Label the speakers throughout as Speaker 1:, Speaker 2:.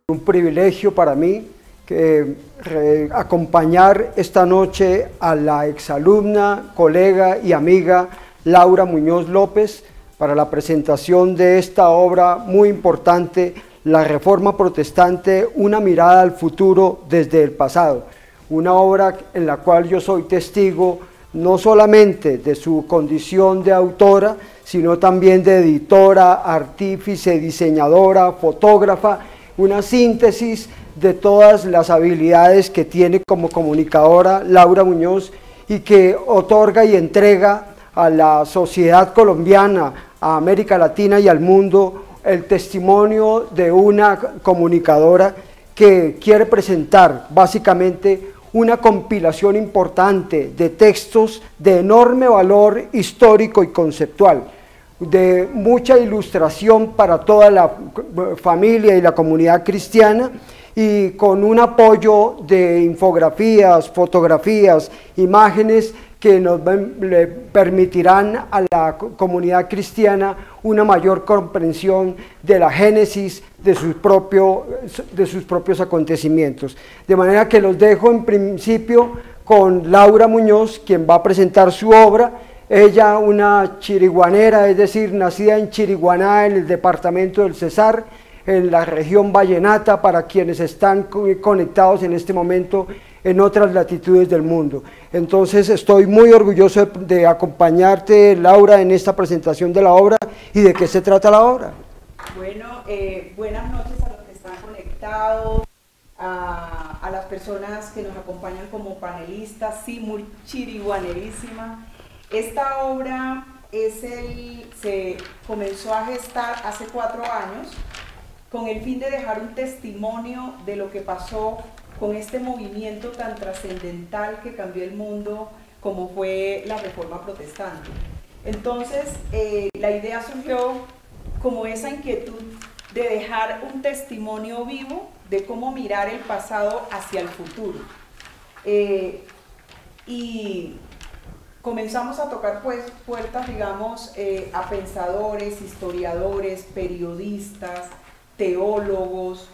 Speaker 1: Un privilegio para mí acompañar esta noche a la exalumna, colega y amiga Laura Muñoz López para la presentación de esta obra muy importante, La Reforma Protestante, una mirada al futuro desde el pasado. Una obra en la cual yo soy testigo no solamente de su condición de autora, sino también de editora, artífice, diseñadora, fotógrafa, una síntesis de todas las habilidades que tiene como comunicadora Laura Muñoz y que otorga y entrega a la sociedad colombiana, a América Latina y al mundo el testimonio de una comunicadora que quiere presentar básicamente una compilación importante de textos de enorme valor histórico y conceptual, de mucha ilustración para toda la familia y la comunidad cristiana, y con un apoyo de infografías, fotografías, imágenes que le permitirán a la comunidad cristiana una mayor comprensión de la génesis de sus propios acontecimientos. De manera que los dejo en principio con Laura Muñoz, quien va a presentar su obra. Ella, una chiriguanera, es decir, nacida en Chiriguaná, en el departamento del Cesar, en la región vallenata, para quienes están conectados en este momento en otras latitudes del mundo. Entonces estoy muy orgulloso de acompañarte, Laura, en esta presentación de la obra. ¿Y de qué se trata la obra?
Speaker 2: Bueno, buenas noches a los que están conectados, a las personas que nos acompañan como panelistas, sí, muy chiriguanerísima. Esta obra se comenzó a gestar hace 4 años con el fin de dejar un testimonio de lo que pasó con este movimiento tan trascendental que cambió el mundo como fue la Reforma Protestante. Entonces, la idea surgió como esa inquietud de dejar un testimonio vivo de cómo mirar el pasado hacia el futuro. Y comenzamos a tocar pues puertas, digamos, a pensadores, historiadores, periodistas, teólogos,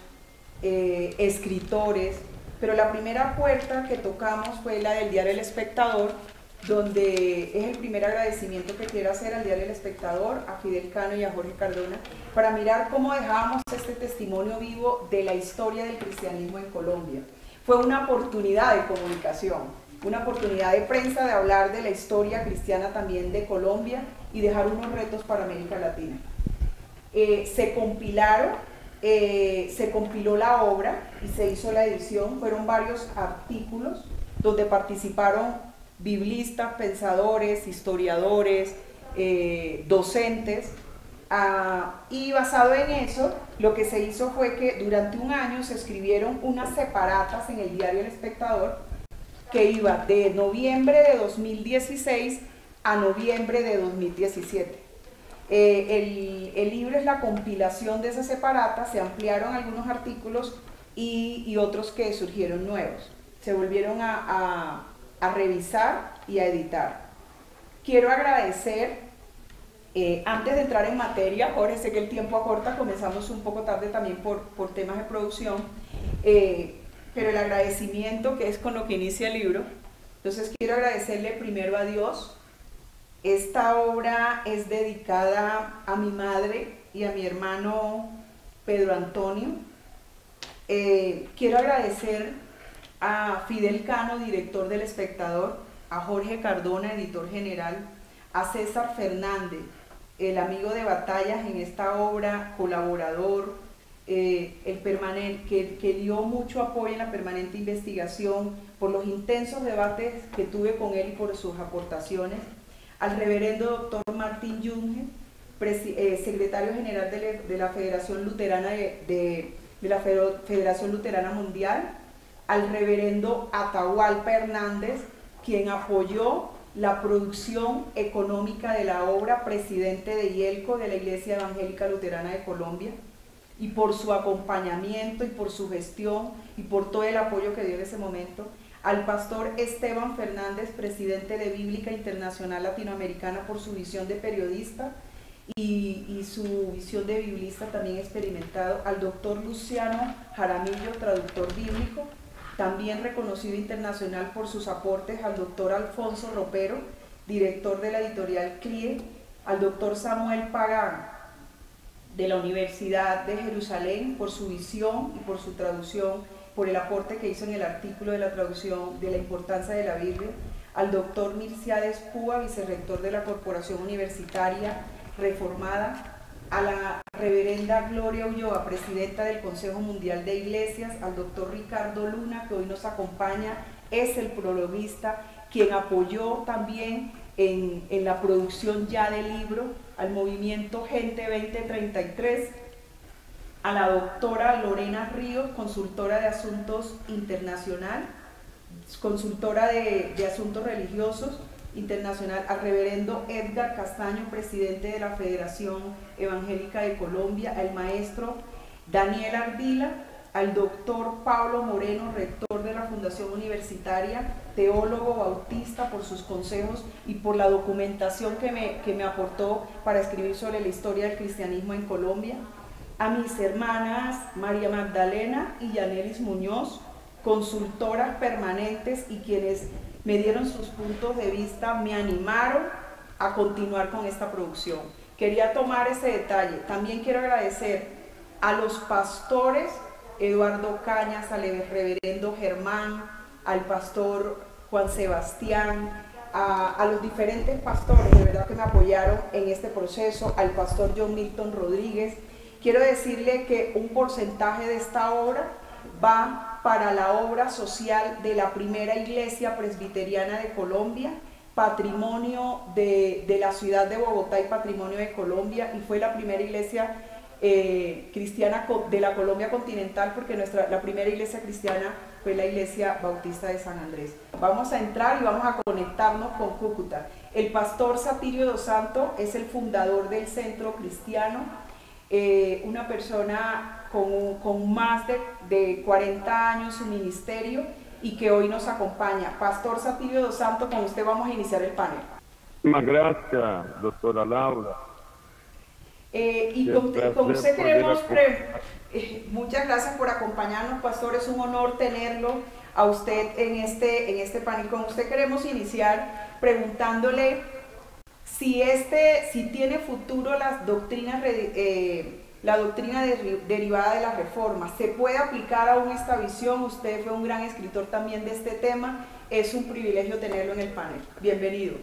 Speaker 2: escritores, pero la primera puerta que tocamos fue la del diario El Espectador, donde es el primer agradecimiento que quiero hacer al diario El Espectador, a Fidel Cano y a Jorge Cardona, para mirar cómo dejábamos este testimonio vivo de la historia del cristianismo en Colombia. Fue una oportunidad de comunicación, una oportunidad de prensa de hablar de la historia cristiana también de Colombia y dejar unos retos para América Latina. Se compiló la obra y se hizo la edición. Fueron varios artículos donde participaron biblistas, pensadores, historiadores, docentes, y basado en eso, lo que se hizo fue que durante un año se escribieron unas separatas en el diario El Espectador que iba de noviembre de 2016 a noviembre de 2017. El libro es la compilación de esas separatas, se ampliaron algunos artículos y otros que surgieron nuevos. Se volvieron a revisar y a editar. Quiero agradecer, antes de entrar en materia, Jorge, sé que el tiempo acorta, comenzamos un poco tarde también por temas de producción, pero el agradecimiento, que es con lo que inicia el libro. Entonces quiero agradecerle primero a Dios. Esta obra es dedicada a mi madre y a mi hermano Pedro Antonio. Quiero agradecer a Fidel Cano, director del Espectador, a Jorge Cardona, editor general, a César Fernández, el amigo de batallas en esta obra, colaborador, que dio mucho apoyo en la permanente investigación, por los intensos debates que tuve con él y por sus aportaciones, al reverendo doctor Martín Junge, secretario general de la Federación Luterana Federación Luterana Mundial, al reverendo Atahualpa Hernández, quien apoyó la producción económica de la obra, presidente de IELCO, de la Iglesia Evangélica Luterana de Colombia, y por su acompañamiento y por su gestión y por todo el apoyo que dio en ese momento, al pastor Esteban Fernández, presidente de Bíblica Internacional Latinoamericana, por su visión de periodista y su visión de biblista también experimentado, al doctor Luciano Jaramillo, traductor bíblico, también reconocido internacional por sus aportes, al doctor Alfonso Ropero, director de la editorial CLIE, al doctor Samuel Pagán, de la Universidad de Jerusalén, por su visión y por su traducción, por el aporte que hizo en el artículo de la traducción de la importancia de la Biblia, al doctor Mircea Púa, vicerrector de la Corporación Universitaria Reformada, a la reverenda Gloria Ulloa, presidenta del Consejo Mundial de Iglesias, al doctor Ricardo Luna, que hoy nos acompaña, es el prologuista, quien apoyó también en la producción ya del libro, al movimiento Gente 2033, a la doctora Lorena Ríos, consultora de asuntos internacional, consultora de asuntos religiosos internacional, al reverendo Edgar Castaño, presidente de la Federación Evangélica de Colombia, al maestro Daniel Ardila, al doctor Pablo Moreno, rector de la Fundación Universitaria, teólogo bautista, por sus consejos y por la documentación que me aportó para escribir sobre la historia del cristianismo en Colombia, a mis hermanas María Magdalena y Yanelis Muñoz, consultoras permanentes y quienes me dieron sus puntos de vista, me animaron a continuar con esta producción. Quería tomar ese detalle. También quiero agradecer a los pastores Eduardo Cañas, al reverendo Germán, al pastor Juan Sebastián, a los diferentes pastores, de verdad que me apoyaron en este proceso, al pastor John Milton Rodríguez. Quiero decirle que un porcentaje de esta obra va para la obra social de la primera iglesia presbiteriana de Colombia, patrimonio de la ciudad de Bogotá y patrimonio de Colombia, y fue la primera iglesia cristiana de la Colombia continental, porque la primera iglesia cristiana fue la iglesia bautista de San Andrés. Vamos a entrar y vamos a conectarnos con Cúcuta. El pastor Satirio dos Santos es el fundador del Centro Cristiano, una persona con más de 40 años su ministerio y que hoy nos acompaña. Pastor Satirio dos Santos, con usted vamos a iniciar el panel.
Speaker 3: Muchas gracias, doctora Laura.
Speaker 2: Y con usted queremos, muchas gracias por acompañarnos, pastor, es un honor tenerlo a usted en este panel. Con usted queremos iniciar preguntándole si tiene futuro las doctrinas, la doctrina derivada de la reforma. ¿Se puede aplicar aún esta visión? Usted fue un gran escritor también de este tema, es un privilegio tenerlo en el panel. Bienvenido.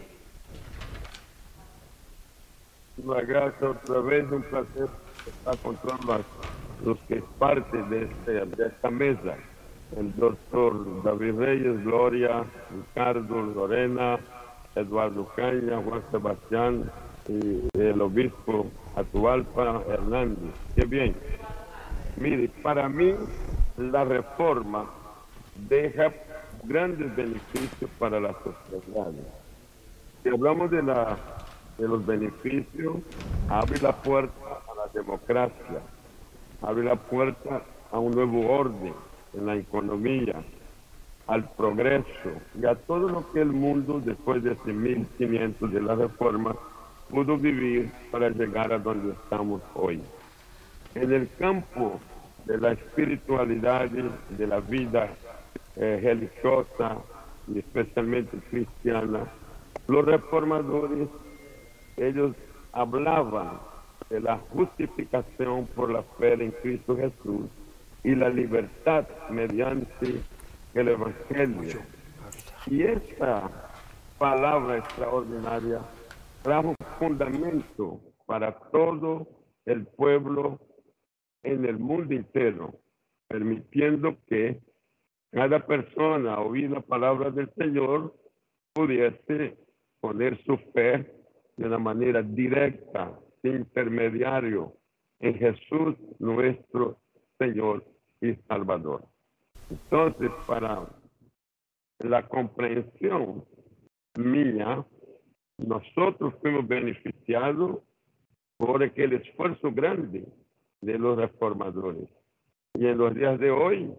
Speaker 3: Muchas gracias otra vez, un placer estar con todos los que es parte de esta mesa. El doctor David Reyes, Gloria, Ricardo, Lorena, Eduardo Caña, Juan Sebastián y el obispo Atahualpa Hernández. Qué bien. Mire, para mí la reforma deja grandes beneficios para la sociedad. Si hablamos de los beneficios, abre la puerta a la democracia, abre la puerta a un nuevo orden en la economía, al progreso y a todo lo que el mundo después de 1500 de la reforma pudo vivir para llegar a donde estamos hoy. En el campo de la espiritualidad, de la vida religiosa y especialmente cristiana, los reformadores, ellos hablaban de la justificación por la fe en Cristo Jesús y la libertad mediante el Evangelio. Y esta palabra extraordinaria trajo fundamento para todo el pueblo en el mundo entero, permitiendo que cada persona oír la palabra del Señor pudiese poner su fe de una manera directa, sin intermediario, en Jesús nuestro Señor y Salvador. Entonces, para la comprensión mía, nosotros fuimos beneficiados por el esfuerzo grande de los reformadores. Y en los días de hoy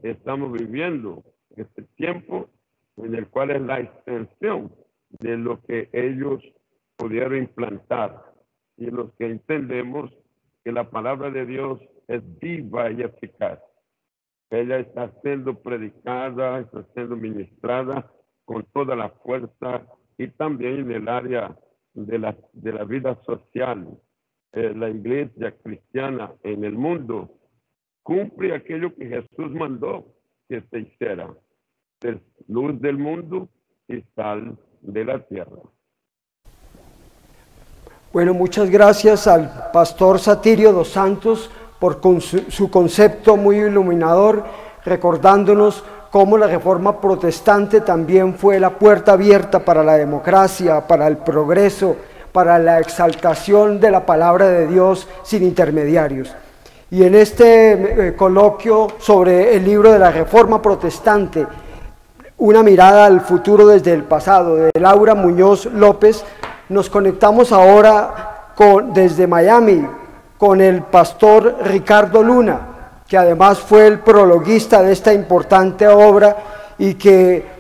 Speaker 3: estamos viviendo este tiempo en el cual es la extensión de lo que ellos pudieron implantar y los que entendemos que la palabra de Dios es viva y eficaz. Ella está siendo predicada, está siendo ministrada con toda la fuerza y también en el área de la vida social. La iglesia cristiana en el mundo cumple aquello que Jesús mandó que se hiciera: ser luz del mundo y sal de la tierra.
Speaker 1: Bueno, muchas gracias al pastor Satirio dos Santos por su concepto muy iluminador, recordándonos cómo la Reforma Protestante también fue la puerta abierta para la democracia, para el progreso, para la exaltación de la palabra de Dios sin intermediarios. Y en este coloquio sobre el libro de la Reforma Protestante, una mirada al futuro desde el pasado, de Laura Muñoz López, nos conectamos ahora desde Miami con el pastor Ricardo Luna, que además fue el prologuista de esta importante obra y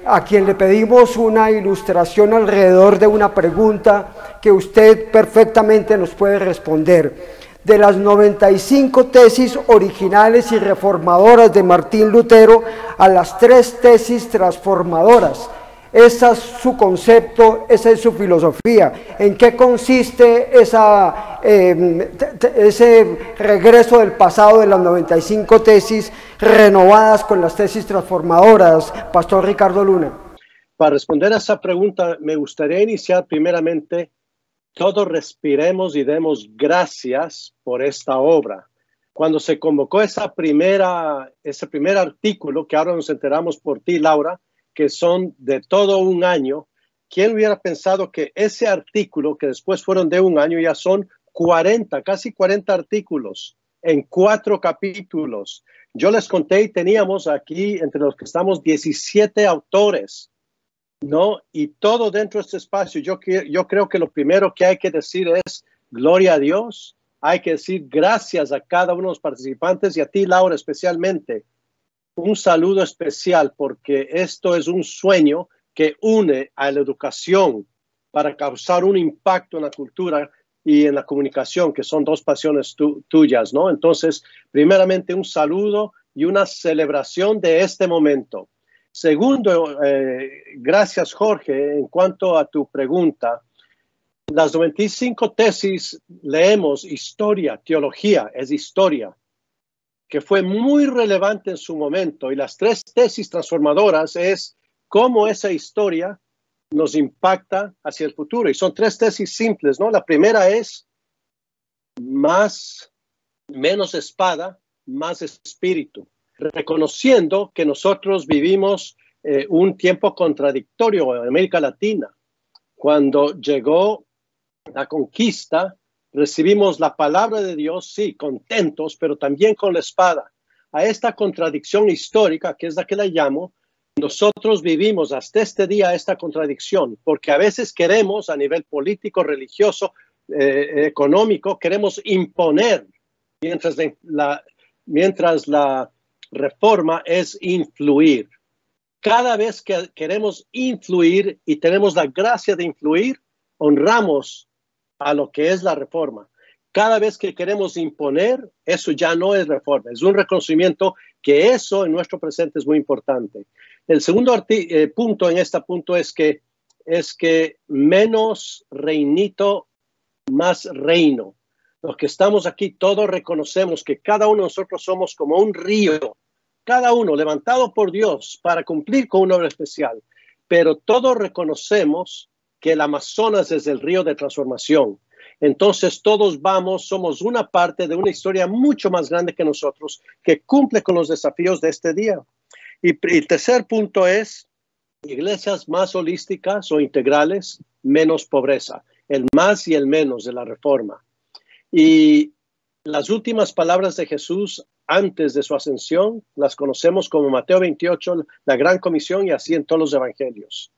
Speaker 1: a quien le pedimos una ilustración alrededor de una pregunta que usted perfectamente nos puede responder. De las 95 tesis originales y reformadoras de Martín Lutero a las 3 tesis transformadoras, ese es su concepto, esa es su filosofía. ¿En qué consiste ese regreso del pasado de las 95 tesis renovadas con las tesis transformadoras, Pastor Ricardo Luna?
Speaker 4: Para responder a esa pregunta, me gustaría iniciar primeramente: todos respiremos y demos gracias por esta obra. Cuando se convocó ese primer artículo, que ahora nos enteramos por ti, Laura, que son de todo un año, ¿quién hubiera pensado que ese artículo, que después fueron de un año, ya son 40, casi 40 artículos en 4 capítulos? Yo les conté y teníamos aquí, entre los que estamos, 17 autores, ¿no? Y todo dentro de este espacio. Yo creo que lo primero que hay que decir es gloria a Dios. Hay que decir gracias a cada uno de los participantes y a ti, Laura, especialmente. Un saludo especial, porque esto es un sueño que une a la educación para causar un impacto en la cultura y en la comunicación, que son 2 pasiones tuyas, ¿no? Entonces, primeramente, un saludo y una celebración de este momento. Segundo, gracias, Jorge. En cuanto a tu pregunta, las 95 tesis leemos historia, teología, es historia, que fue muy relevante en su momento, y las 3 tesis transformadoras es cómo esa historia nos impacta hacia el futuro. Y son 3 tesis simples, ¿no? La primera es menos espada, más espíritu, reconociendo que nosotros vivimos un tiempo contradictorio en América Latina. Cuando llegó la conquista, recibimos la palabra de Dios, sí, contentos, pero también con la espada. A esta contradicción histórica, que es la que la llamo, nosotros vivimos hasta este día esta contradicción, porque a veces queremos, a nivel político, religioso, económico, queremos imponer, mientras la reforma es influir. Cada vez que queremos influir y tenemos la gracia de influir, honramos a lo que es la reforma. Cada vez que queremos imponer, eso ya no es reforma, es un reconocimiento que eso en nuestro presente es muy importante. El segundo punto en este punto es que menos reinito, más reino. Los que estamos aquí todos reconocemos que cada uno de nosotros somos como un río, cada uno levantado por Dios para cumplir con una obra especial, pero todos reconocemos que el Amazonas es el río de transformación. Entonces todos somos una parte de una historia mucho más grande que nosotros, que cumple con los desafíos de este día. Y el tercer punto es iglesias más holísticas o integrales, menos pobreza, el más y el menos de la reforma. Y las últimas palabras de Jesús antes de su ascensión las conocemos como Mateo 28, la gran comisión, y así en todos los evangelios.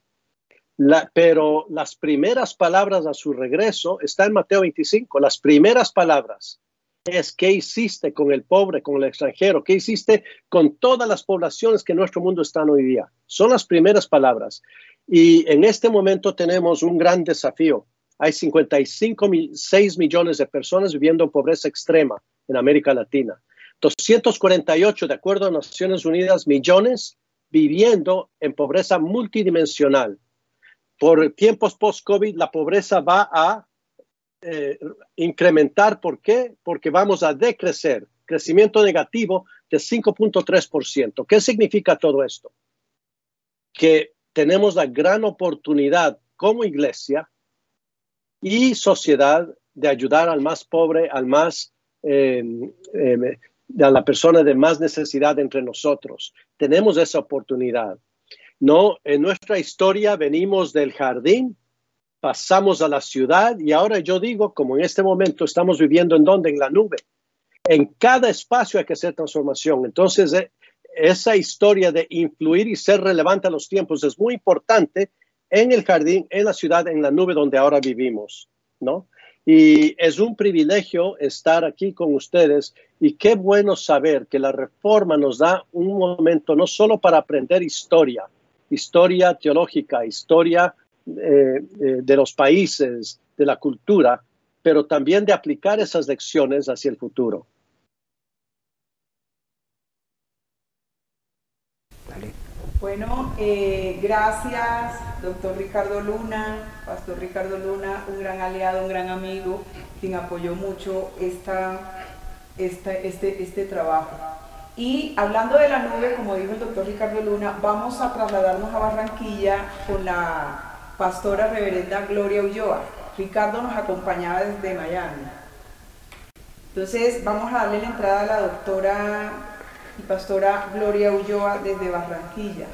Speaker 4: Pero las primeras palabras a su regreso está en Mateo 25. Las primeras palabras es: ¿qué hiciste con el pobre, con el extranjero? ¿Qué hiciste con todas las poblaciones que en nuestro mundo están hoy día? Son las primeras palabras. Y en este momento tenemos un gran desafío. hay 6 millones de personas viviendo en pobreza extrema en América Latina. 248, de acuerdo a Naciones Unidas, millones viviendo en pobreza multidimensional. Por tiempos post-COVID, la pobreza va a incrementar. ¿Por qué? Porque vamos a decrecer. Crecimiento negativo de 5.3%. ¿Qué significa todo esto? Que tenemos la gran oportunidad como iglesia y sociedad de ayudar al más pobre, a la persona de más necesidad entre nosotros. Tenemos esa oportunidad. No, en nuestra historia venimos del jardín, pasamos a la ciudad y ahora yo digo, como en este momento estamos viviendo ¿en dónde? En la nube. En cada espacio hay que hacer transformación. Entonces, esa historia de influir y ser relevante a los tiempos es muy importante en el jardín, en la ciudad, en la nube donde ahora vivimos, ¿no? Y es un privilegio estar aquí con ustedes y qué bueno saber que la Reforma nos da un momento no solo para aprender historia teológica, historia de los países, de la cultura, pero también de aplicar esas lecciones hacia el futuro.
Speaker 2: Bueno, gracias, doctor Ricardo Luna, pastor Ricardo Luna, un gran aliado, un gran amigo, quien apoyó mucho este trabajo. Y hablando de la nube, como dijo el doctor Ricardo Luna, vamos a trasladarnos a Barranquilla con la pastora reverenda Gloria Ulloa. Ricardo nos acompañaba desde Miami. Entonces vamos a darle la entrada a la doctora y pastora Gloria Ulloa desde Barranquilla.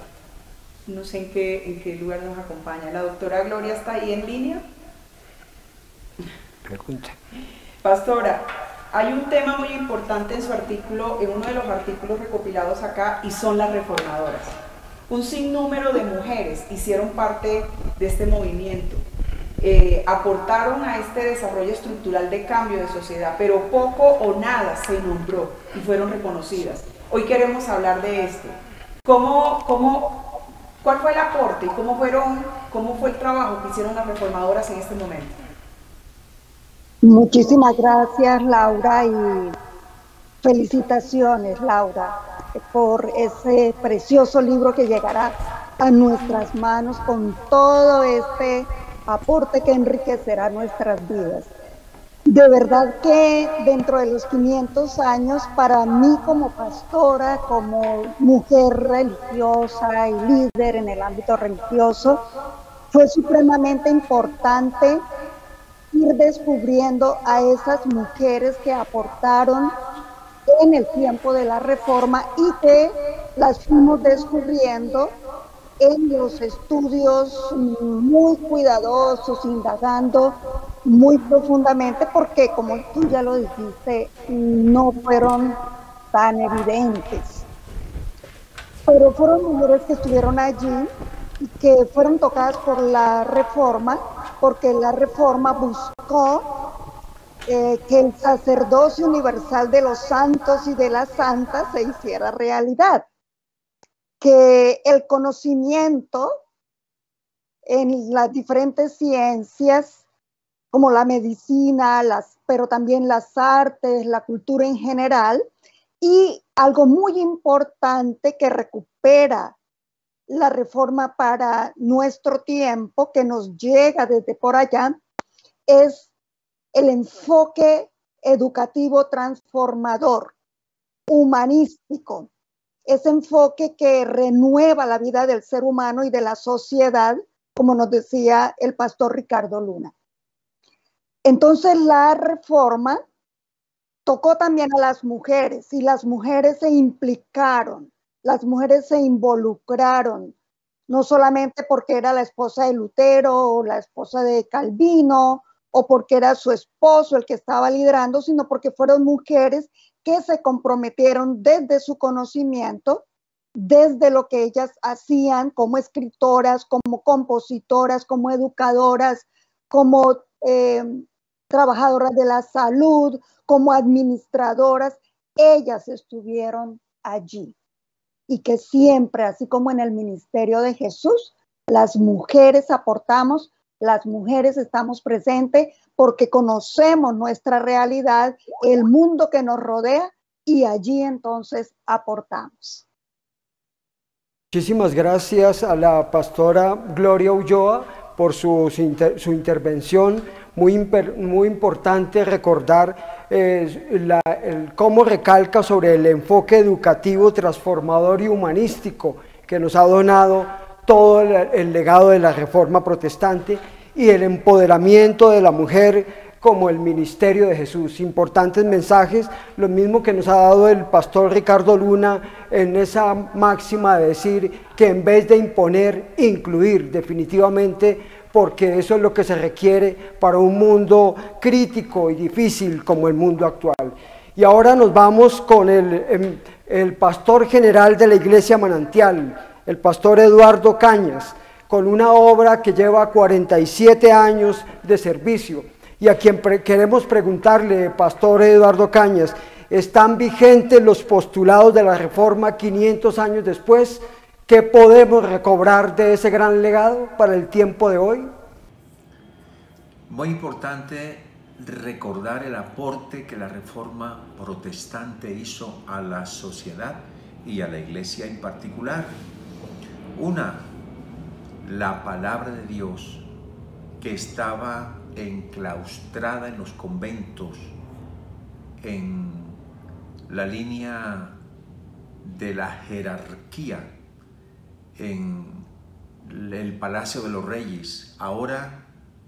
Speaker 2: No sé en qué lugar nos acompaña. ¿La doctora Gloria está ahí en línea?
Speaker 1: Pregunta.
Speaker 2: Pastora, hay un tema muy importante en su artículo, en uno de los artículos recopilados acá, y son las reformadoras. Un sinnúmero de mujeres hicieron parte de este movimiento. Aportaron a este desarrollo estructural de cambio de sociedad, pero poco o nada se nombró y fueron reconocidas. Hoy queremos hablar de esto. ¿Cuál fue el aporte y cómo fue el trabajo que hicieron las reformadoras en este momento?
Speaker 5: Muchísimas gracias, Laura, y felicitaciones, Laura, por ese precioso libro que llegará a nuestras manos con todo este aporte que enriquecerá nuestras vidas. De verdad que dentro de los 500 años, para mí como pastora, como mujer religiosa y líder en el ámbito religioso, fue supremamente importante ir descubriendo a esas mujeres que aportaron en el tiempo de la Reforma y que las fuimos descubriendo en los estudios muy cuidadosos, indagando muy profundamente, porque como tú ya lo dijiste, no fueron tan evidentes. Pero fueron mujeres que estuvieron allí y que fueron tocadas por la Reforma, porque la Reforma buscó que el sacerdocio universal de los santos y de las santas se hiciera realidad, que el conocimiento en las diferentes ciencias, como la medicina, pero también las artes, la cultura en general, y algo muy importante que recupera la Reforma para nuestro tiempo, que nos llega desde por allá, es el enfoque educativo transformador, humanístico, ese enfoque que renueva la vida del ser humano y de la sociedad, como nos decía el pastor Ricardo Luna. Entonces la Reforma tocó también a las mujeres y las mujeres se implicaron, las mujeres se involucraron, no solamente porque era la esposa de Lutero o la esposa de Calvino o porque era su esposo el que estaba liderando, sino porque fueron mujeres que se comprometieron desde su conocimiento, desde lo que ellas hacían como escritoras, como compositoras, como educadoras, como trabajadoras de la salud, como administradoras. Ellas estuvieron allí. Y que siempre, así como en el ministerio de Jesús, las mujeres aportamos Las mujeres estamos presentes porque conocemos nuestra realidad, el mundo que nos rodea, y allí entonces aportamos.
Speaker 1: Muchísimas gracias a la pastora Gloria Ulloa por su intervención. Muy importante recordar cómo recalca sobre el enfoque educativo, transformador y humanístico que nos ha donado todo el legado de la Reforma Protestante y el empoderamiento de la mujer como el ministerio de Jesús. Importantes mensajes, lo mismo que nos ha dado el pastor Ricardo Luna en esa máxima de decir que en vez de imponer, incluir definitivamente, porque eso es lo que se requiere para un mundo crítico y difícil como el mundo actual. Y ahora nos vamos con el pastor general de la Iglesia Manantial, el pastor Eduardo Cañas, con una obra que lleva 47 años de servicio. Y a quien queremos preguntarle, pastor Eduardo Cañas, ¿están vigentes los postulados de la Reforma 500 años después? ¿Qué podemos recobrar de ese gran legado para el tiempo de hoy?
Speaker 6: Muy importante recordar el aporte que la Reforma Protestante hizo a la sociedad y a la Iglesia en particular. La palabra de Dios que estaba enclaustrada en los conventos, en la línea de la jerarquía, en el Palacio de los Reyes. Ahora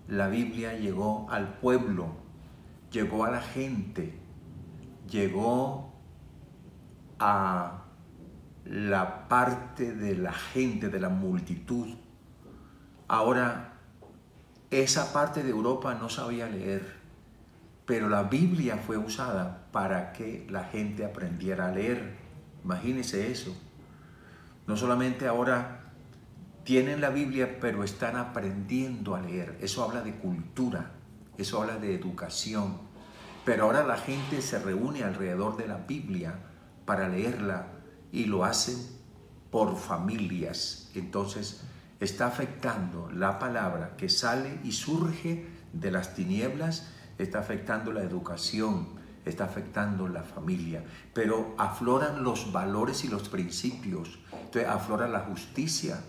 Speaker 6: la Biblia llegó al pueblo, llegó a la gente, llegó a la parte de la gente, de la multitud. Ahora, esa parte de Europa no sabía leer, pero la Biblia fue usada para que la gente aprendiera a leer. Imagínense eso. No solamente ahora tienen la Biblia, pero están aprendiendo a leer. Eso habla de cultura, eso habla de educación. Pero ahora la gente se reúne alrededor de la Biblia para leerla y lo hacen por familias. Entonces, está afectando la palabra que sale y surge de las tinieblas, está afectando la educación, está afectando la familia, pero afloran los valores y los principios. Entonces aflora la justicia,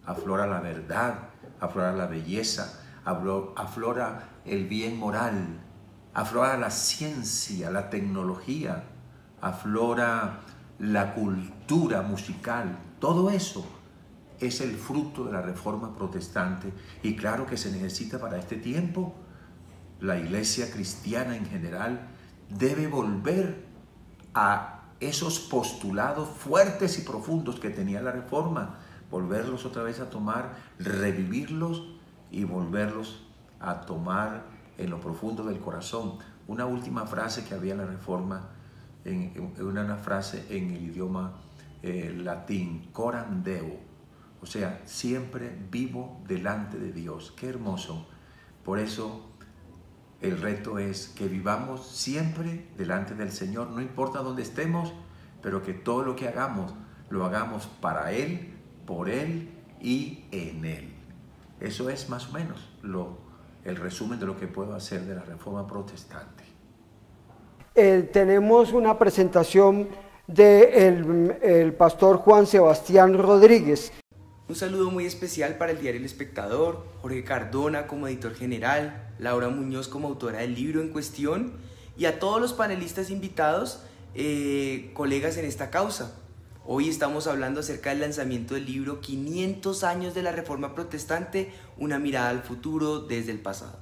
Speaker 6: aflora la verdad, aflora la belleza, aflora el bien moral, aflora la ciencia, la tecnología, aflora la cultura musical. Todo eso es el fruto de la Reforma Protestante, y claro que se necesita para este tiempo. La Iglesia cristiana en general debe volver a esos postulados fuertes y profundos que tenía la Reforma, volverlos otra vez a tomar, revivirlos y volverlos a tomar en lo profundo del corazón. Una última frase que había en la Reforma, una frase en el idioma latín, coram Deo. O sea, siempre vivo delante de Dios. ¡Qué hermoso! Por eso el reto es que vivamos siempre delante del Señor, no importa dónde estemos, pero que todo lo que hagamos, lo hagamos para Él, por Él y en Él. Eso es más o menos el resumen de lo que puedo hacer de la Reforma Protestante.
Speaker 1: Tenemos una presentación del pastor Juan Sebastián Rodríguez.
Speaker 7: Un saludo muy especial para el diario El Espectador, Jorge Cardona como editor general, Laura Muñoz como autora del libro en cuestión, y a todos los panelistas invitados, colegas en esta causa. Hoy estamos hablando acerca del lanzamiento del libro 500 años de la Reforma Protestante, una mirada al futuro desde el pasado.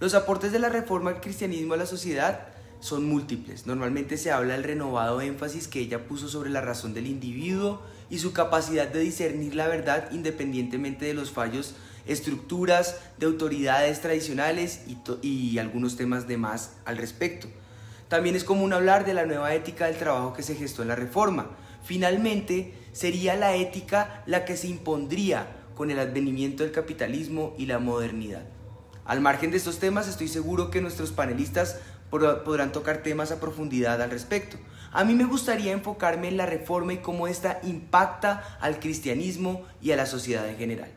Speaker 7: Los aportes de la Reforma al cristianismo a la sociedad son múltiples. Normalmente se habla del renovado énfasis que ella puso sobre la razón del individuo y su capacidad de discernir la verdad independientemente de los fallos, estructuras de autoridades tradicionales y algunos temas de más al respecto. También es común hablar de la nueva ética del trabajo que se gestó en la Reforma. Finalmente, sería la ética la que se impondría con el advenimiento del capitalismo y la modernidad. Al margen de estos temas, estoy seguro que nuestros panelistas podrán tocar temas a profundidad al respecto. A mí me gustaría enfocarme en la Reforma y cómo ésta impacta al cristianismo y a la sociedad en general.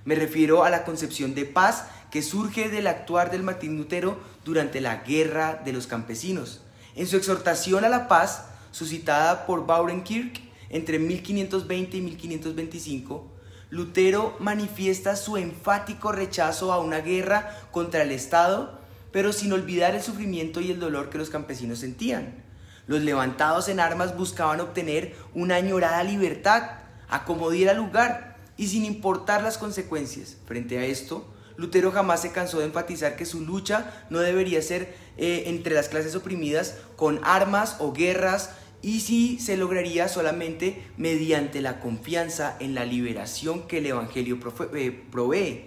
Speaker 7: Me refiero a la concepción de paz que surge del actuar del Martín Lutero durante la Guerra de los Campesinos. En su exhortación a la paz, suscitada por Baurenkirch entre 1520 y 1525, Lutero manifiesta su enfático rechazo a una guerra contra el Estado, pero sin olvidar el sufrimiento y el dolor que los campesinos sentían. Los levantados en armas buscaban obtener una añorada libertad, a como diera lugar, y sin importar las consecuencias. Frente a esto, Lutero jamás se cansó de enfatizar que su lucha no debería ser entre las clases oprimidas con armas o guerras, y sí se lograría solamente mediante la confianza en la liberación que el Evangelio provee.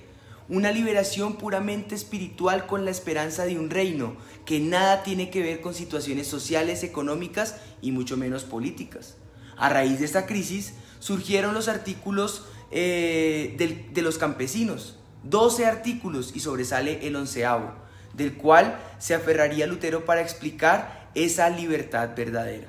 Speaker 7: Una liberación puramente espiritual con la esperanza de un reino que nada tiene que ver con situaciones sociales, económicas y mucho menos políticas. A raíz de esta crisis surgieron los artículos de los campesinos, 12 artículos, y sobresale el 11º, del cual se aferraría Lutero para explicar esa libertad verdadera.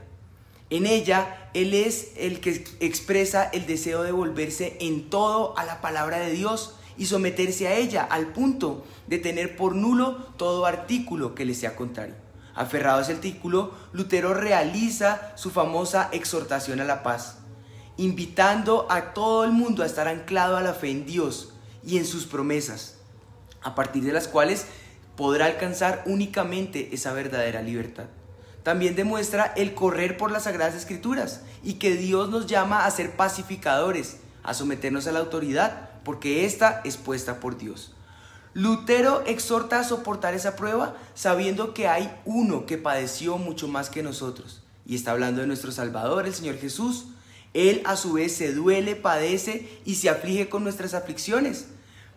Speaker 7: En ella, él es el que expresa el deseo de volverse en todo a la palabra de Dios y someterse a ella, al punto de tener por nulo todo artículo que le sea contrario. Aferrado a ese artículo, Lutero realiza su famosa exhortación a la paz, invitando a todo el mundo a estar anclado a la fe en Dios y en sus promesas, a partir de las cuales podrá alcanzar únicamente esa verdadera libertad. También demuestra el correr por las Sagradas Escrituras y que Dios nos llama a ser pacificadores, a someternos a la autoridad, porque ésta es puesta por Dios. Lutero exhorta a soportar esa prueba sabiendo que hay uno que padeció mucho más que nosotros, y está hablando de nuestro Salvador, el Señor Jesús. Él a su vez se duele, padece y se aflige con nuestras aflicciones,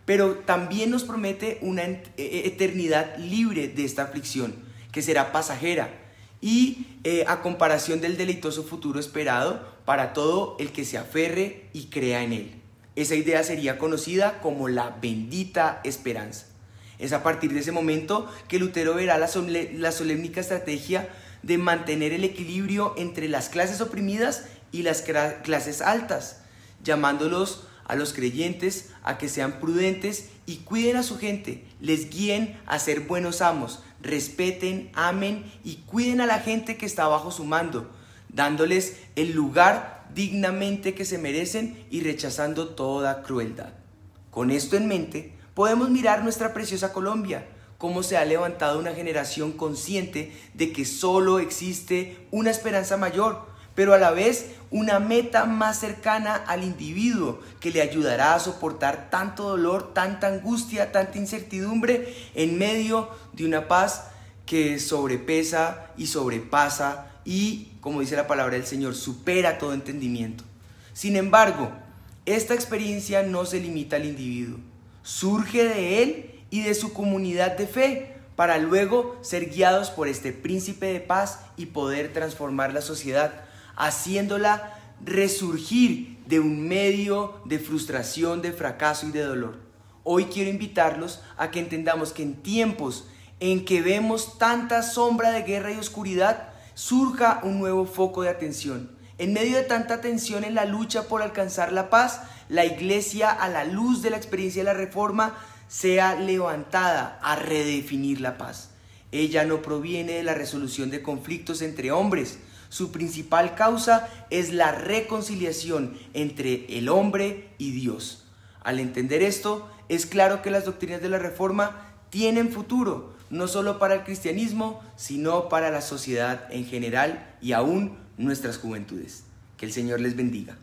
Speaker 7: pero también nos promete una eternidad libre de esta aflicción, que será pasajera, y a comparación del deleitoso futuro esperado para todo el que se aferre y crea en él. Esa idea sería conocida como la bendita esperanza. Es a partir de ese momento que Lutero verá la solemnica estrategia de mantener el equilibrio entre las clases oprimidas y las clases altas, llamándolos a los creyentes a que sean prudentes y cuiden a su gente, les guíen a ser buenos amos, respeten, amen y cuiden a la gente que está bajo su mando, dándoles el lugar dignamente que se merecen y rechazando toda crueldad. Con esto en mente, podemos mirar nuestra preciosa Colombia, cómo se ha levantado una generación consciente de que solo existe una esperanza mayor, pero a la vez una meta más cercana al individuo que le ayudará a soportar tanto dolor, tanta angustia, tanta incertidumbre en medio de una paz que sobrepesa y sobrepasa y, como dice la palabra del Señor, supera todo entendimiento. Sin embargo, esta experiencia no se limita al individuo, surge de él y de su comunidad de fe, para luego ser guiados por este príncipe de paz y poder transformar la sociedad, haciéndola resurgir de un medio de frustración, de fracaso y de dolor. Hoy quiero invitarlos a que entendamos que en tiempos en que vemos tanta sombra de guerra y oscuridad, surja un nuevo foco de atención. En medio de tanta tensión en la lucha por alcanzar la paz, la Iglesia, a la luz de la experiencia de la Reforma, sea levantada a redefinir la paz. Ella no proviene de la resolución de conflictos entre hombres. Su principal causa es la reconciliación entre el hombre y Dios. Al entender esto, es claro que las doctrinas de la Reforma tienen futuro, no solo para el cristianismo, sino para la sociedad en general y aún nuestras juventudes. Que el Señor les bendiga.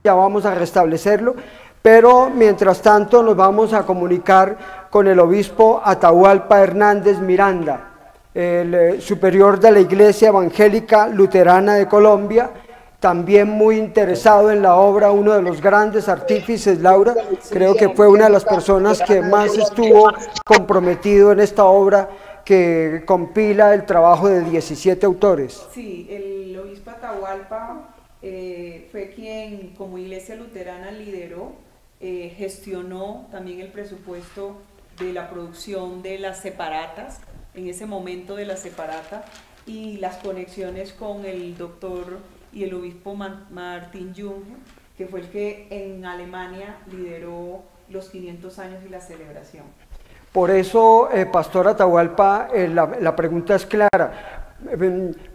Speaker 1: Ya vamos a restablecerlo, pero mientras tanto nos vamos a comunicar con el obispo Atahualpa Hernández Miranda, el superior de la Iglesia Evangélica Luterana de Colombia, también muy interesado en la obra, uno de los grandes artífices. Laura, creo que fue una de las personas que más estuvo comprometido en esta obra que compila el trabajo de 17 autores.
Speaker 2: Sí, el obispo Atahualpa fue quien como Iglesia Luterana lideró, gestionó también el presupuesto de la producción de las separatas, en ese momento de la separata, y las conexiones con el doctor y el obispo Martin Junge, que fue el que en Alemania lideró los 500 años y la celebración.
Speaker 1: Por eso, Pastor Atahualpa, la pregunta es clara.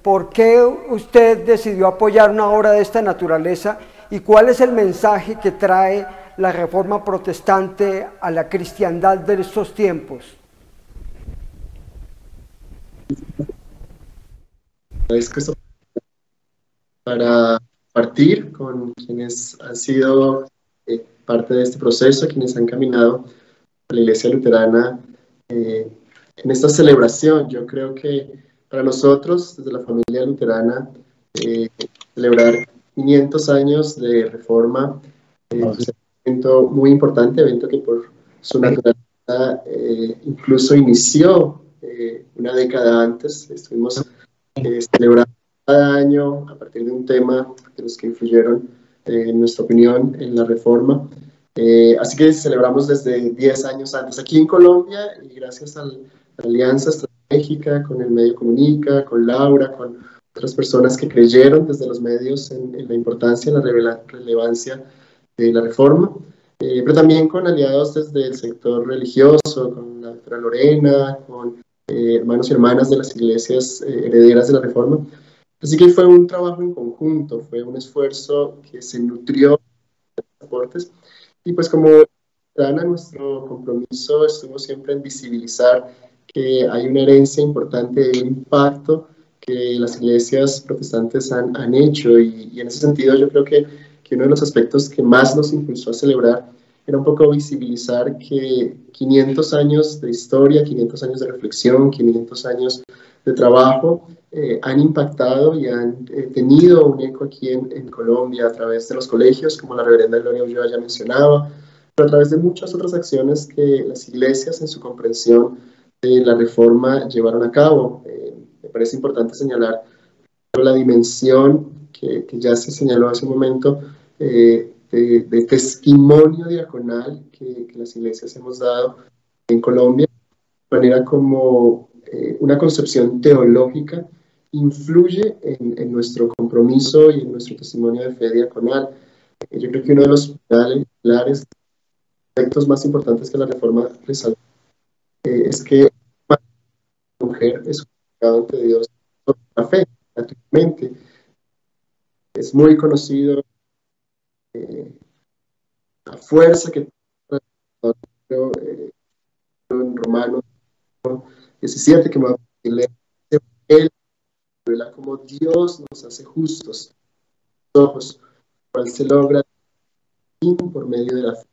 Speaker 1: ¿Por qué usted decidió apoyar una obra de esta naturaleza y cuál es el mensaje que trae la Reforma Protestante a la cristiandad de estos tiempos?
Speaker 8: Para partir con quienes han sido parte de este proceso, quienes han caminado a la Iglesia Luterana en esta celebración. Yo creo que para nosotros, desde la familia luterana, celebrar 500 años de Reforma es un evento muy importante, evento que por su naturaleza incluso inició una década antes. Estuvimos celebrando cada año a partir de un tema de los que influyeron, en nuestra opinión, en la Reforma. Así que celebramos desde 10 años antes aquí en Colombia, y gracias a la alianza estratégica con el medio Comunica, con Laura, con otras personas que creyeron desde los medios en la importancia, en la relevancia de la Reforma, pero también con aliados desde el sector religioso, con la doctora Lorena, con hermanos y hermanas de las iglesias herederas de la Reforma. Así que fue un trabajo en conjunto, fue un esfuerzo que se nutrió de aportes, y pues como Luterana, nuestro compromiso estuvo siempre en visibilizar que hay una herencia importante de impacto que las iglesias protestantes han hecho, y en ese sentido yo creo que uno de los aspectos que más nos impulsó a celebrar era un poco visibilizar que 500 años de historia, 500 años de reflexión, 500 años de trabajo han impactado y han tenido un eco aquí en Colombia a través de los colegios, como la reverenda Gloria Ulloa ya mencionaba, pero a través de muchas otras acciones que las iglesias en su comprensión de la Reforma llevaron a cabo. Me parece importante señalar la dimensión que ya se señaló hace un momento de testimonio diaconal que las iglesias hemos dado en Colombia, de manera como una concepción teológica influye en nuestro compromiso y en nuestro testimonio de fe diaconal. Yo creo que uno de los pilares, aspectos más importantes que la Reforma resalta es que la mujer es un pecado ante Dios por la fe, naturalmente. Es muy conocido la fuerza que en Romanos 17, que me va a leer, él revela cómo Dios nos hace justos, ojos, cual se logra por medio de la fe.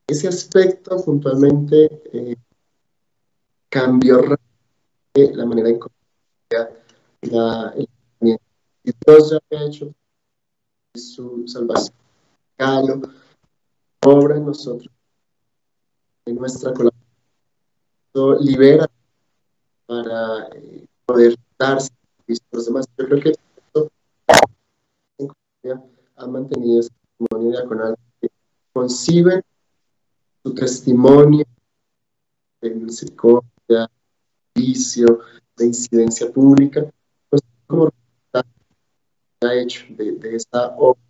Speaker 8: Ese aspecto puntualmente cambió la manera en que el tratamiento. Y Dios ya había hecho su salvación, obra en nosotros, en nuestra colaboración, libera para poder darse a los demás. Yo creo que esto en Colombia ha mantenido ese testimonio diaconal, que conciben su testimonio de misericordia, de juicio, de incidencia pública, pues como resultado que ha hecho de esta obra,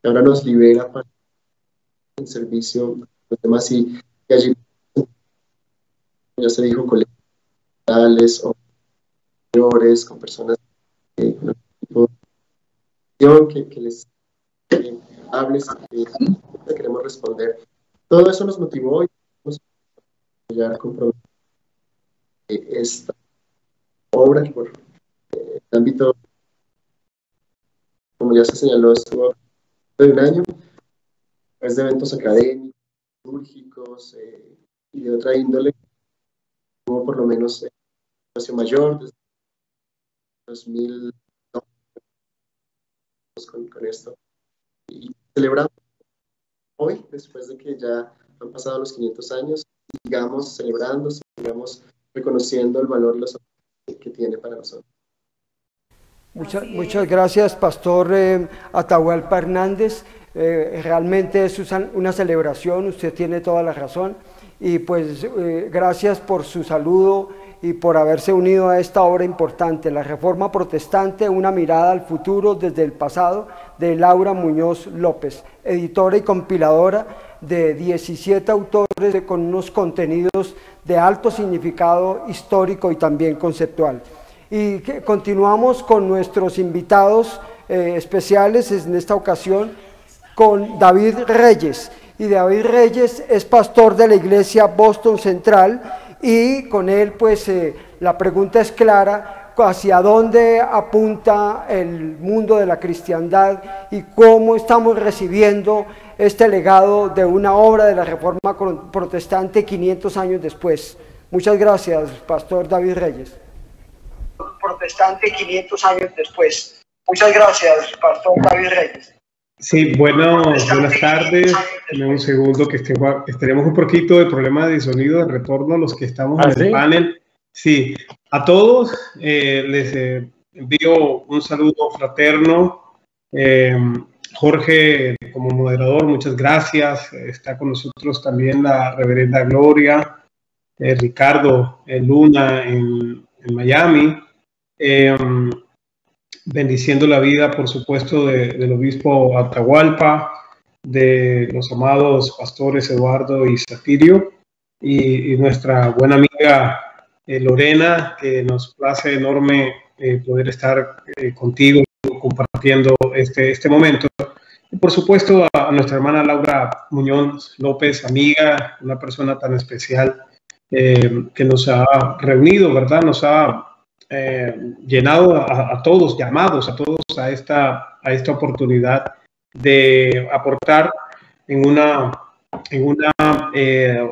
Speaker 8: que ahora nos libera para el servicio a los demás, y allí, ya se dijo, colegiales o mayores, con personas con el tipo de que les hables, que queremos responder. Todo eso nos motivó y nos apoyar con esta obra que por el ámbito, como ya se señaló, estuvo de un año, a través de eventos académicos, litúrgicos y de otra índole. Hubo por lo menos espacio mayor desde 2002 con esto, y celebramos hoy, después de que ya han pasado los 500 años, sigamos celebrando, sigamos reconociendo el valor y los que tiene para nosotros.
Speaker 1: Muchas gracias, Pastor Atahualpa Hernández. Realmente es una celebración, usted tiene toda la razón, y pues gracias por su saludo y por haberse unido a esta obra importante, La Reforma Protestante, una mirada al futuro desde el pasado, de Laura Muñoz López, editora y compiladora de 17 autores con unos contenidos de alto significado histórico y también conceptual. Y continuamos con nuestros invitados especiales en esta ocasión con David Reyes. Y David Reyes es pastor de la iglesia Boston Central, y con él pues la pregunta es clara: hacia dónde apunta el mundo de la cristiandad y cómo estamos recibiendo este legado de una obra de la Reforma Protestante 500 años después. Muchas gracias, pastor David Reyes. Protestante 500 años después. Muchas gracias, pastor David Reyes.
Speaker 9: Sí, buenas tardes. En un segundo que tenemos un poquito de problema de sonido de retorno a los que estamos en el panel. Sí, a todos les envío un saludo fraterno. Jorge, como moderador, muchas gracias. Está con nosotros también la reverenda Gloria, Ricardo Luna en Miami. Bendiciendo la vida, por supuesto, del obispo Atahualpa, de los amados pastores Eduardo y Satirio, y nuestra buena amiga Lorena, que nos place enorme poder estar contigo compartiendo este momento. Y por supuesto a nuestra hermana Laura Muñoz López, amiga, una persona tan especial que nos ha reunido, ¿verdad? Nos ha llenado a todos, llamados a todos a esta oportunidad de aportar en una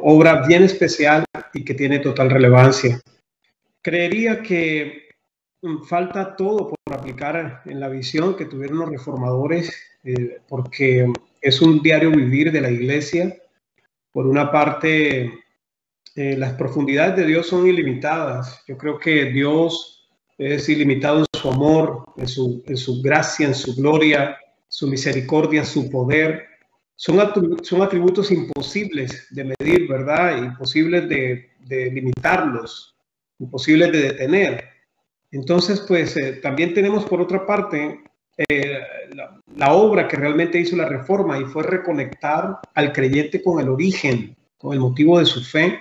Speaker 9: obra bien especial y que tiene total relevancia. Creería que falta todo por aplicar en la visión que tuvieron los reformadores, porque es un diario vivir de la iglesia. Por una parte, las profundidades de Dios son ilimitadas. Yo creo que Dios es ilimitado en su amor, en su gracia, en su gloria, su misericordia, su poder. Son atributos imposibles de medir, ¿verdad? Imposibles de limitarlos, imposibles de detener. Entonces, pues también tenemos por otra parte la obra que realmente hizo la Reforma, y fue reconectar al creyente con el origen, con el motivo de su fe.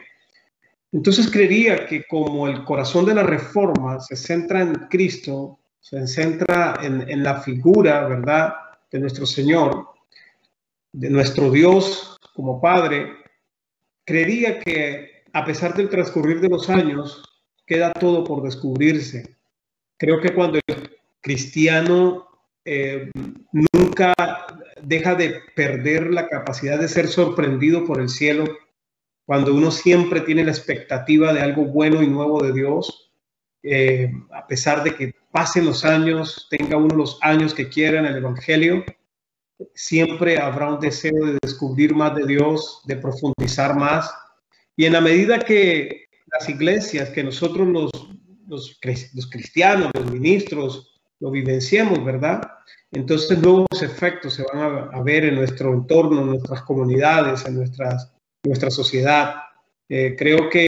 Speaker 9: Entonces creería que como el corazón de la Reforma se centra en Cristo, se centra en la figura, ¿verdad?, de nuestro Señor, de nuestro Dios como Padre, creería que a pesar del transcurrir de los años, queda todo por descubrirse. Creo que cuando el cristiano nunca deja de perder la capacidad de ser sorprendido por el cielo, cuando uno siempre tiene la expectativa de algo bueno y nuevo de Dios, a pesar de que pasen los años, tenga uno los años que quiera en el Evangelio, siempre habrá un deseo de descubrir más de Dios, de profundizar más. Y en la medida que las iglesias, que nosotros los cristianos, los ministros, lo vivenciemos, ¿verdad?, entonces nuevos efectos se van a ver en nuestro entorno, en nuestras comunidades, en nuestra sociedad. Creo que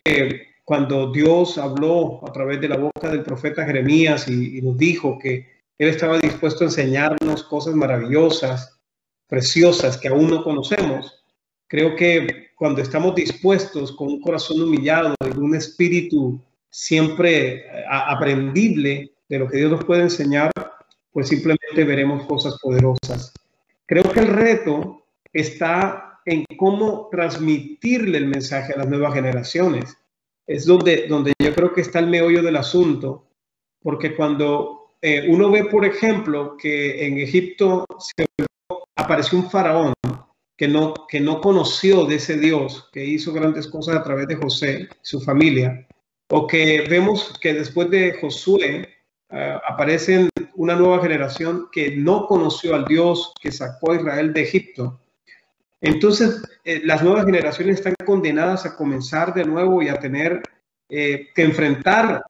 Speaker 9: cuando Dios habló a través de la boca del profeta Jeremías y nos dijo que Él estaba dispuesto a enseñarnos cosas maravillosas, preciosas, que aún no conocemos, creo que cuando estamos dispuestos con un corazón humillado y un espíritu siempre aprendible de lo que Dios nos puede enseñar, pues simplemente veremos cosas poderosas. Creo que el reto está en cómo transmitirle el mensaje a las nuevas generaciones. Es donde yo creo que está el meollo del asunto, porque cuando uno ve, por ejemplo, que en Egipto apareció un faraón que no conoció de ese Dios, que hizo grandes cosas a través de José, su familia, o que vemos que después de Josué aparece una nueva generación que no conoció al Dios que sacó a Israel de Egipto. Entonces, las nuevas generaciones están condenadas a comenzar de nuevo y a tener que enfrentar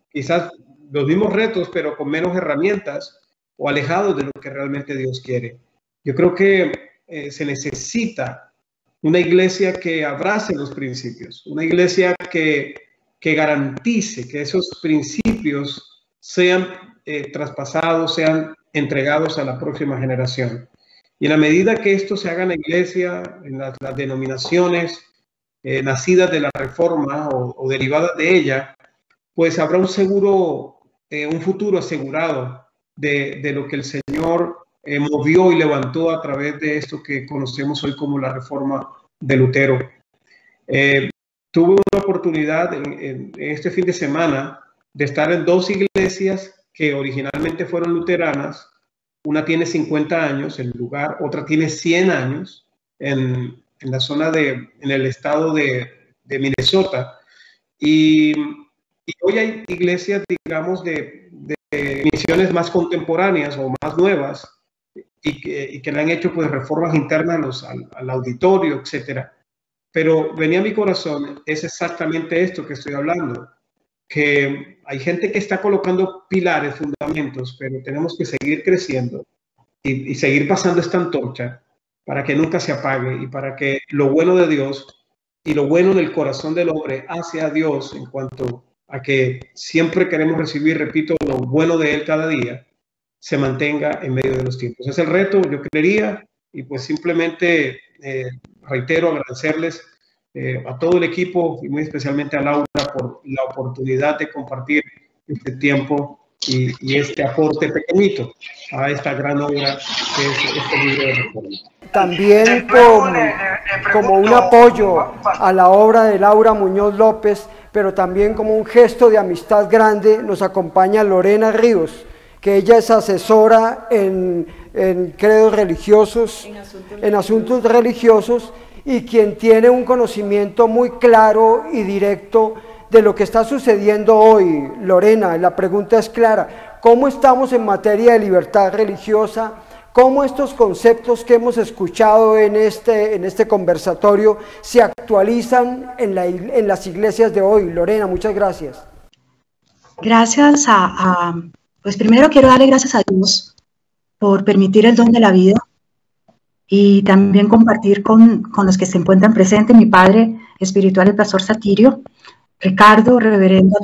Speaker 9: quizás los mismos retos, pero con menos herramientas o alejados de lo que realmente Dios quiere. Yo creo que se necesita una iglesia que abrace los principios, una iglesia que garantice que esos principios sean traspasados, sean entregados a la próxima generación. Y en la medida que esto se haga en la iglesia, en las denominaciones nacidas de la reforma o derivadas de ella, pues habrá un futuro asegurado de lo que el Señor movió y levantó a través de esto que conocemos hoy como la reforma de Lutero. Tuve una oportunidad en este fin de semana de estar en 2 iglesias que originalmente fueron luteranas. Una tiene 50 años en el lugar, otra tiene 100 años en la zona en el estado de Minnesota. Y hoy hay iglesias, digamos, de misiones más contemporáneas o más nuevas y que le han hecho pues reformas internas al auditorio, etcétera. Pero venía a mi corazón, es exactamente esto que estoy hablando, que hay gente que está colocando pilares, fundamentos, pero tenemos que seguir creciendo y seguir pasando esta antorcha para que nunca se apague y para que lo bueno de Dios y lo bueno del corazón del hombre hacia Dios en cuanto a que siempre queremos recibir, repito, lo bueno de Él cada día, se mantenga en medio de los tiempos. Es el reto, yo creería, y pues simplemente reitero agradecerles a todo el equipo y muy especialmente a Laura por la oportunidad de compartir este tiempo y este aporte pequeñito a esta gran obra que es este libro de reforma.
Speaker 1: También como un apoyo a la obra de Laura Muñoz López, pero también como un gesto de amistad grande, nos acompaña Lorena Ríos, que ella es asesora en credos religiosos, en asuntos religiosos, y quien tiene un conocimiento muy claro y directo de lo que está sucediendo hoy. Lorena, la pregunta es clara: ¿cómo estamos en materia de libertad religiosa? ¿Cómo estos conceptos que hemos escuchado en este conversatorio se actualizan en las iglesias de hoy? Lorena, muchas gracias.
Speaker 10: Gracias pues primero quiero darle gracias a Dios por permitir el don de la vida y también compartir con los que se encuentran presentes, mi padre espiritual, el pastor Satirio, Ricardo, reverendo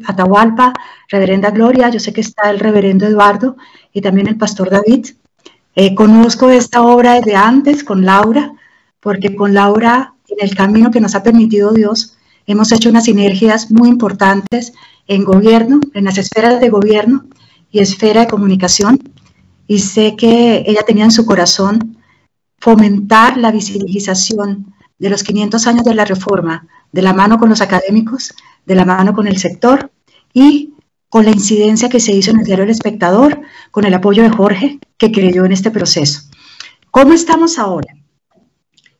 Speaker 10: Atahualpa, reverenda Gloria, yo sé que está el reverendo Eduardo y también el pastor David. Conozco esta obra desde antes con Laura, porque con Laura, en el camino que nos ha permitido Dios, hemos hecho unas sinergias muy importantes en gobierno, en las esferas de gobierno y esfera de comunicación, y sé que ella tenía en su corazón fomentar la visibilización de los 500 años de la Reforma, de la mano con los académicos, de la mano con el sector y con la incidencia que se hizo en el diario El Espectador, con el apoyo de Jorge, que creyó en este proceso. ¿Cómo estamos ahora?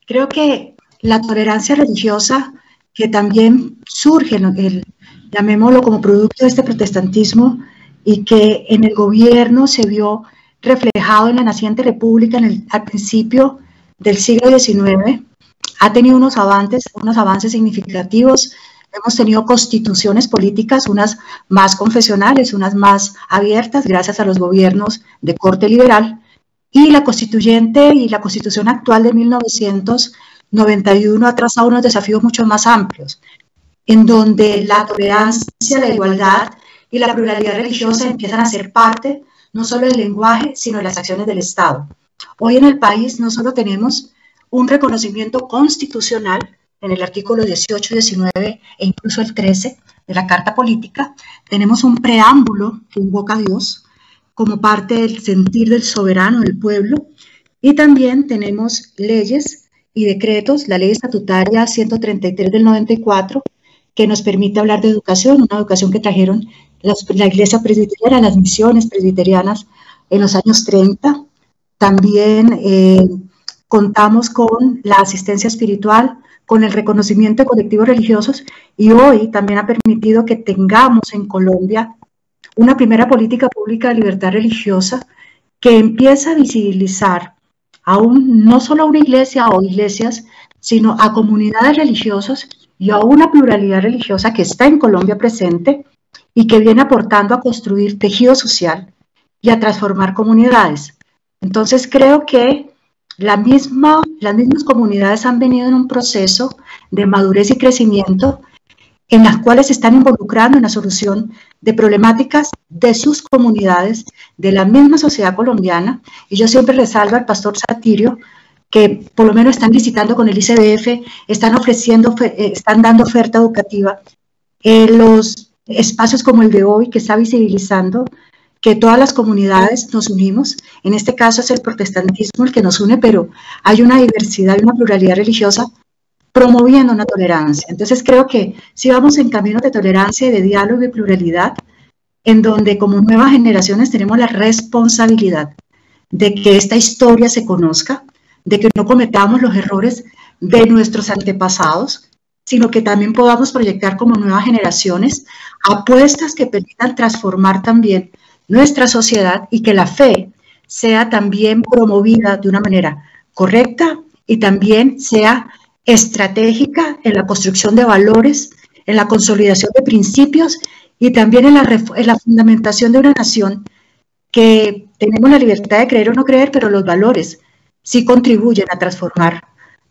Speaker 10: Creo que la tolerancia religiosa, que también surge, llamémoslo como producto de este protestantismo, y que en el gobierno se vio reflejado en la naciente república al principio del siglo XIX, ha tenido unos avances significativos. Hemos tenido constituciones políticas, unas más confesionales, unas más abiertas, gracias a los gobiernos de corte liberal, y la constituyente y la constitución actual de 1991 ha trazado unos desafíos mucho más amplios, en donde la tolerancia, la igualdad y la pluralidad religiosa empiezan a ser parte no solo del lenguaje, sino de las acciones del Estado. Hoy en el país no solo tenemos un reconocimiento constitucional en el artículo 18, 19 e incluso el 13 de la Carta Política, tenemos un preámbulo que invoca a Dios como parte del sentir del soberano del pueblo, y también tenemos leyes y decretos, la ley estatutaria 133 del 94, que nos permite hablar de educación, una educación que trajeron la iglesia presbiteriana, las misiones presbiterianas en los años 30. También contamos con la asistencia espiritual, con el reconocimiento de colectivos religiosos, y hoy también ha permitido que tengamos en Colombia una primera política pública de libertad religiosa que empieza a visibilizar no solo a una iglesia o iglesias, sino a comunidades religiosas y a una pluralidad religiosa que está en Colombia presente y que viene aportando a construir tejido social y a transformar comunidades. Entonces creo que las mismas comunidades han venido en un proceso de madurez y crecimiento en las cuales se están involucrando en la solución de problemáticas de sus comunidades, de la misma sociedad colombiana. Y yo siempre resalto al pastor Satirio, que por lo menos están visitando con el ICBF, están dando oferta educativa. Los espacios como el de hoy, que está visibilizando que todas las comunidades nos unimos. En este caso es el protestantismo el que nos une, pero hay una diversidad y una pluralidad religiosa promoviendo una tolerancia. Entonces creo que si vamos en caminos de tolerancia y de diálogo y pluralidad, en donde como nuevas generaciones tenemos la responsabilidad de que esta historia se conozca, de que no cometamos los errores de nuestros antepasados, sino que también podamos proyectar como nuevas generaciones apuestas que permitan transformar también nuestra sociedad y que la fe sea también promovida de una manera correcta y también sea estratégica en la construcción de valores, en la consolidación de principios y también en la fundamentación de una nación que tenemos la libertad de creer o no creer, pero los valores sí contribuyen a transformar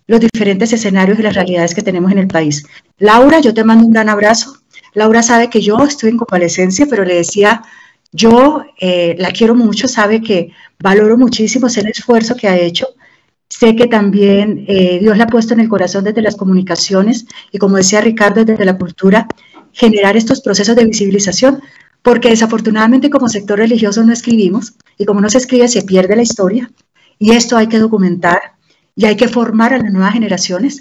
Speaker 10: los diferentes escenarios y las realidades que tenemos en el país. Laura, yo te mando un gran abrazo. Laura sabe que yo estoy en convalecencia, pero le decía, yo la quiero mucho, sabe que valoro muchísimo el esfuerzo que ha hecho. Sé que también Dios la ha puesto en el corazón desde las comunicaciones y, como decía Ricardo, desde la cultura, generar estos procesos de visibilización, porque desafortunadamente como sector religioso no escribimos, y como no se escribe se pierde la historia, y esto hay que documentar y hay que formar a las nuevas generaciones,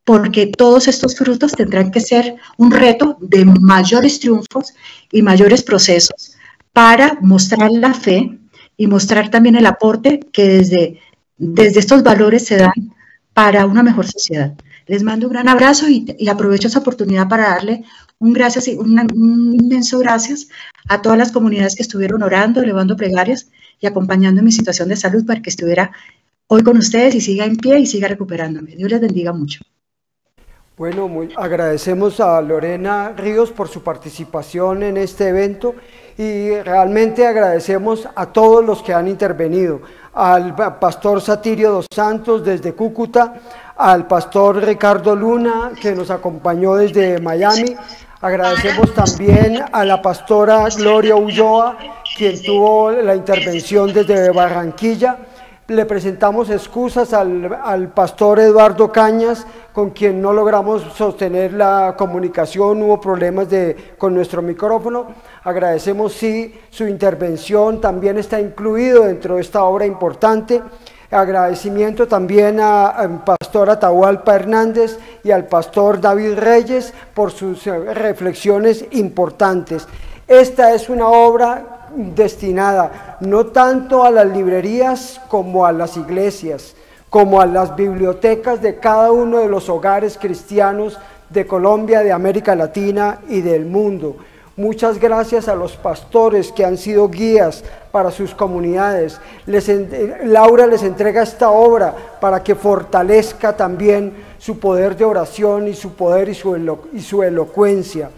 Speaker 10: porque todos estos frutos tendrán que ser un reto de mayores triunfos y mayores procesos para mostrar la fe y mostrar también el aporte que desde estos valores se dan para una mejor sociedad. Les mando un gran abrazo y aprovecho esa oportunidad para darle un inmenso gracias a todas las comunidades que estuvieron orando, elevando plegarias y acompañando en mi situación de salud para que estuviera hoy con ustedes y siga en pie y siga recuperándome. Dios les bendiga mucho.
Speaker 1: Bueno, agradecemos a Lorena Ríos por su participación en este evento y realmente agradecemos a todos los que han intervenido, al pastor Satirio dos Santos desde Cúcuta, al pastor Ricardo Luna que nos acompañó desde Miami. Agradecemos también a la pastora Gloria Ulloa, quien tuvo la intervención desde Barranquilla. Le presentamos excusas al pastor Eduardo Cañas, con quien no logramos sostener la comunicación, hubo problemas con nuestro micrófono. Agradecemos sí su intervención, también está incluido dentro de esta obra importante. Agradecimiento también al pastor Atahualpa Hernández y al pastor David Reyes por sus reflexiones importantes. Esta es una obra destinada no tanto a las librerías como a las iglesias, como a las bibliotecas de cada uno de los hogares cristianos de Colombia, de América Latina y del mundo. Muchas gracias a los pastores que han sido guías para sus comunidades. Laura les entrega esta obra para que fortalezca también su poder de oración y su poder y su elocuencia.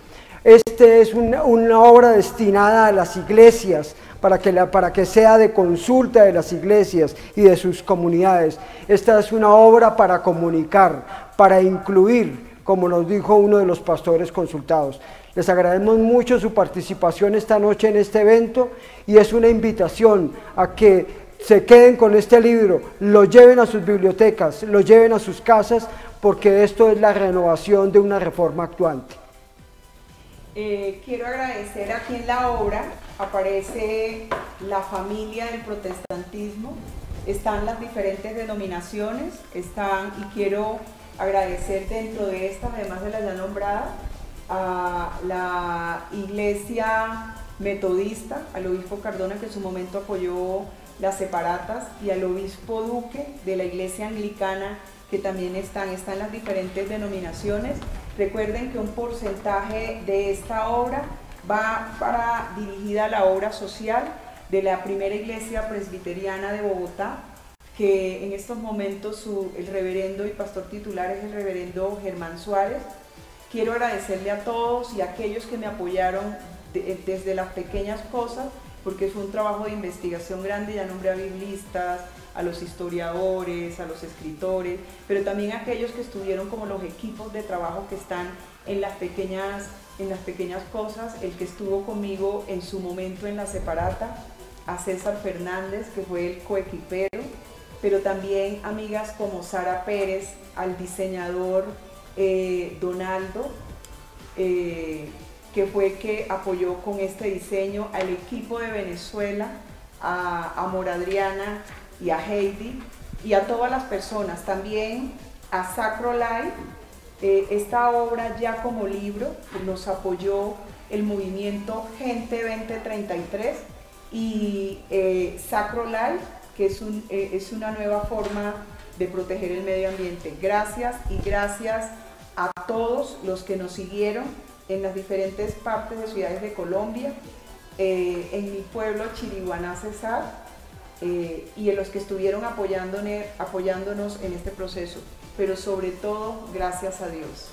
Speaker 1: Esta es una obra destinada a las iglesias, para que sea de consulta de las iglesias y de sus comunidades. Esta es una obra para comunicar, para incluir, como nos dijo uno de los pastores consultados. Les agradecemos mucho su participación esta noche en este evento y es una invitación a que se queden con este libro, lo lleven a sus bibliotecas, lo lleven a sus casas, porque esto es la renovación de una reforma actuante.
Speaker 2: Quiero agradecer, aquí en la obra aparece la familia del protestantismo, están las diferentes denominaciones, y quiero agradecer dentro de esta, además de la ya nombrada, a la iglesia metodista, al obispo Cardona, que en su momento apoyó las separatas, y al obispo Duque de la iglesia anglicana, que también están las diferentes denominaciones. Recuerden que un porcentaje de esta obra va dirigida a la obra social de la primera iglesia presbiteriana de Bogotá, que en estos momentos el reverendo y pastor titular es el reverendo Germán Suárez. Quiero agradecerle a todos y a aquellos que me apoyaron desde las pequeñas cosas, porque fue un trabajo de investigación grande. Ya nombré a biblistas, a los historiadores, a los escritores, pero también a aquellos que estuvieron como los equipos de trabajo que están en las pequeñas cosas, el que estuvo conmigo en su momento en la separata, a César Fernández, que fue el coequipero, pero también amigas como Sara Pérez, al diseñador Donaldo, que fue el que apoyó con este diseño, al equipo de Venezuela, a Amor Adriana y a Heidi, y a todas las personas, también a Sacro Life. Esta obra ya como libro nos apoyó el movimiento Gente 2033 y Sacro Life, que es una nueva forma de proteger el medio ambiente. Gracias y gracias a todos los que nos siguieron en las diferentes partes de ciudades de Colombia, en mi pueblo Chiriguaná, Cesar, y en los que estuvieron apoyándonos en este proceso, pero sobre todo gracias a Dios.